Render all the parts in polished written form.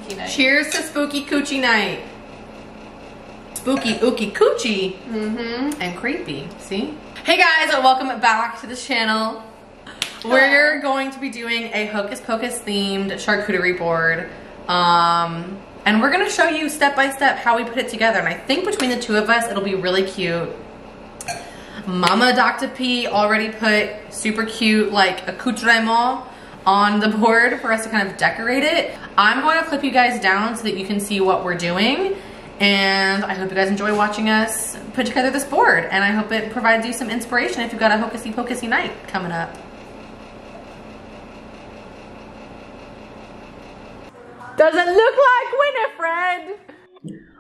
spooky night. Cheers to spooky coochie night. Spooky ookie coochie. And creepy, see? Hey guys, welcome back to the channel. We're going to be doing a Hocus Pocus themed charcuterie board. And we're gonna show you step by step how we put it together. And I think between the two of us, it'll be really cute. Mama Dr. P already put super cute like accoutrement on the board for us to kind of decorate it. I'm going to clip you guys down so that you can see what we're doing. And I hope you guys enjoy watching us put together this board. And I hope it provides you some inspiration if you've got a Hocusy Pocusy night coming up. Does it look like Winifred?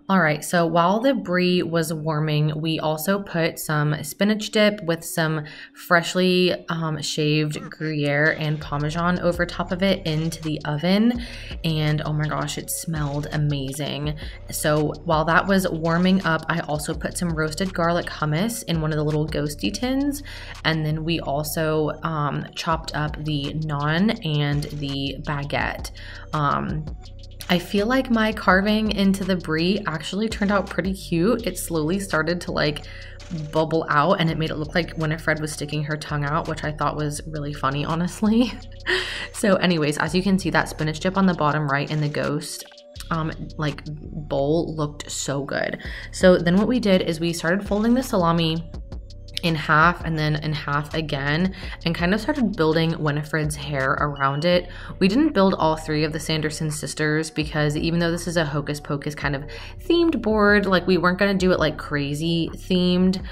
All right, so while the brie was warming, we also put some spinach dip with some freshly shaved Gruyere and Parmesan over top of it into the oven. And oh my gosh, it smelled amazing. So while that was warming up, I also put some roasted garlic hummus in one of the little ghosty tins. And then we also chopped up the naan and the baguette. I feel like my carving into the brie actually turned out pretty cute. It slowly started to like bubble out and it made it look like Winifred was sticking her tongue out, which I thought was really funny, honestly. So anyways, as you can see, that spinach dip on the bottom right in the ghost like bowl looked so good. So then what we did is we started folding the salami in half and then in half again and kind of started building Winifred's hair around it. We didn't build all three of the Sanderson sisters because even though this is a Hocus Pocus kind of themed board, like we weren't going to do it like crazy themed.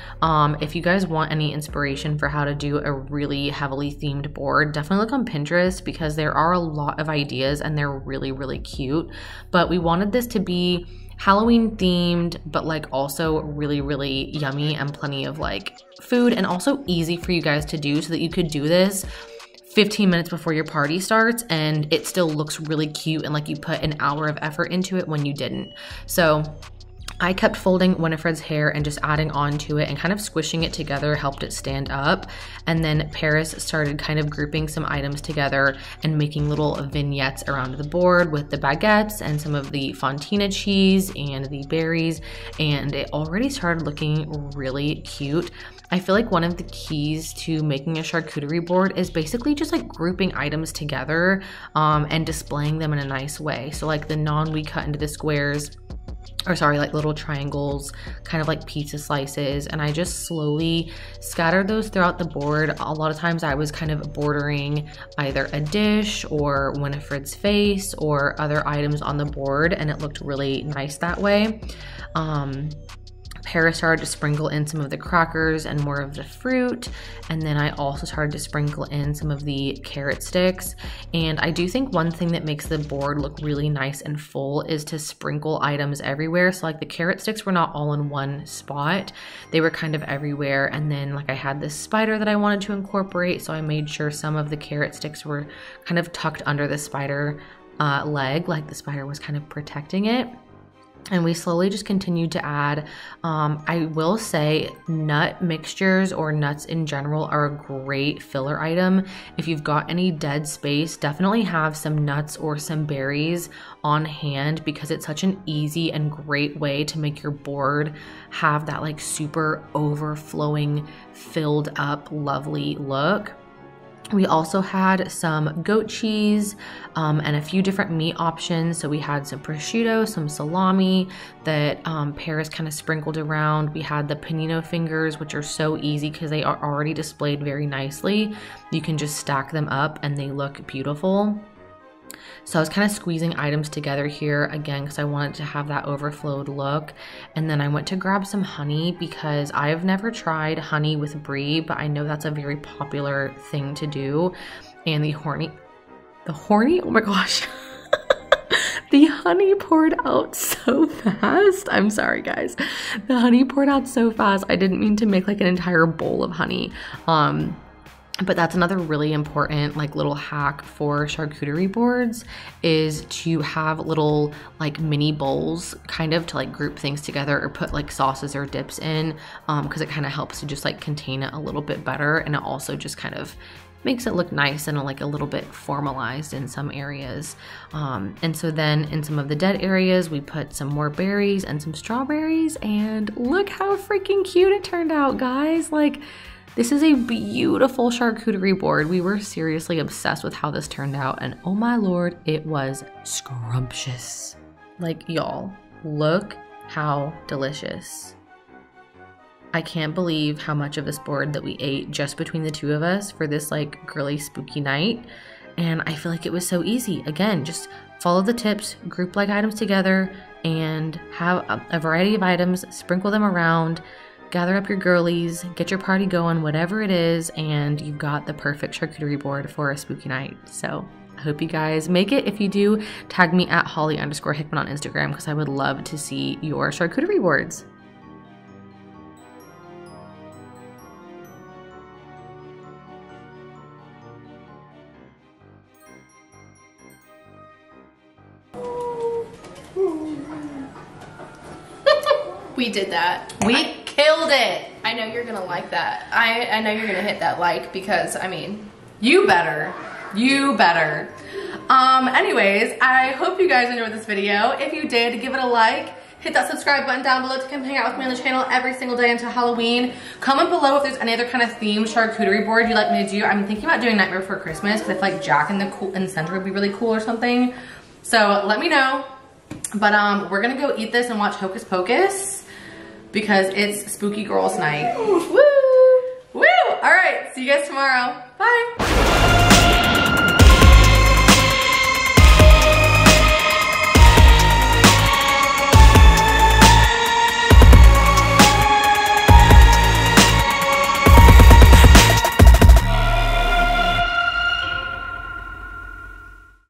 If you guys want any inspiration for how to do a really heavily themed board, definitely look on Pinterest because there are a lot of ideas and they're really, really cute. But we wanted this to be Halloween themed, but like also really, really yummy and plenty of like food and also easy for you guys to do so that you could do this 15 minutes before your party starts and it still looks really cute and like you put an hour of effort into it when you didn't. So I kept folding Winifred's hair and just adding on to it and kind of squishing it together helped it stand up. And then Paris started kind of grouping some items together and making little vignettes around the board with the baguettes and some of the Fontina cheese and the berries. And it already started looking really cute. I feel like one of the keys to making a charcuterie board is basically just like grouping items together and displaying them in a nice way. So like the naan we cut into the squares, or sorry, like little triangles, kind of like pizza slices, and I just slowly scattered those throughout the board. A lot of times I was kind of bordering either a dish or Winifred's face or other items on the board, and it looked really nice that way. Paris started to sprinkle in some of the crackers and more of the fruit, and then I also started to sprinkle in some of the carrot sticks. And I do think one thing that makes the board look really nice and full is to sprinkle items everywhere. So like the carrot sticks were not all in one spot, they were kind of everywhere. And then like I had this spider that I wanted to incorporate, so I made sure some of the carrot sticks were kind of tucked under the spider leg, like the spider was kind of protecting it. And we slowly just continued to add. I will say nut mixtures or nuts in general are a great filler item. If you've got any dead space, definitely have some nuts or some berries on hand because it's such an easy and great way to make your board have that like super overflowing, filled up, lovely look. We also had some goat cheese and a few different meat options. So we had some prosciutto, some salami that Paris kind of sprinkled around. We had the panino fingers, which are so easy because they are already displayed very nicely. You can just stack them up and they look beautiful. So I was kind of squeezing items together here again because I wanted to have that overflowed look. And then I went to grab some honey because I've never tried honey with brie, but I know that's a very popular thing to do. And the horny, oh my gosh. The honey poured out so fast. I'm sorry guys. The honey poured out so fast. I didn't mean to make like an entire bowl of honey. But that's another really important like little hack for charcuterie boards is to have little like mini bowls kind of to like group things together or put like sauces or dips in because it kind of helps to just like contain it a little bit better, and it also just kind of makes it look nice and like a little bit formalized in some areas. And so then in some of the dead areas, we put some more berries and some strawberries, and look how freaking cute it turned out, guys. Like, this is a beautiful charcuterie board. We were seriously obsessed with how this turned out, and oh my lord, it was scrumptious. Like, y'all, look how delicious. I can't believe how much of this board that we ate just between the two of us for this like girly spooky night. And I feel like it was so easy. Again, just follow the tips, group like items together, and have a variety of items, sprinkle them around, gather up your girlies, get your party going, whatever it is, and you've got the perfect charcuterie board for a spooky night. So I hope you guys make it. If you do, tag me at Holly_Hickman on Instagram, because I would love to see your charcuterie boards. We did that. We killed it. I know you're gonna like that. I know you're gonna hit that like, because I mean, you better. You better. Anyways, I hope you guys enjoyed this video. If you did, give it a like. Hit that subscribe button down below to come hang out with me on the channel every single day until Halloween. Comment below if there's any other kind of themed charcuterie board you'd like me to do. I'm thinking about doing Nightmare Before Christmas, because I feel like Jack in the center would be really cool or something. So let me know. But we're gonna go eat this and watch Hocus Pocus, because it's spooky girls night. Woo! Woo! All right, see you guys tomorrow. Bye.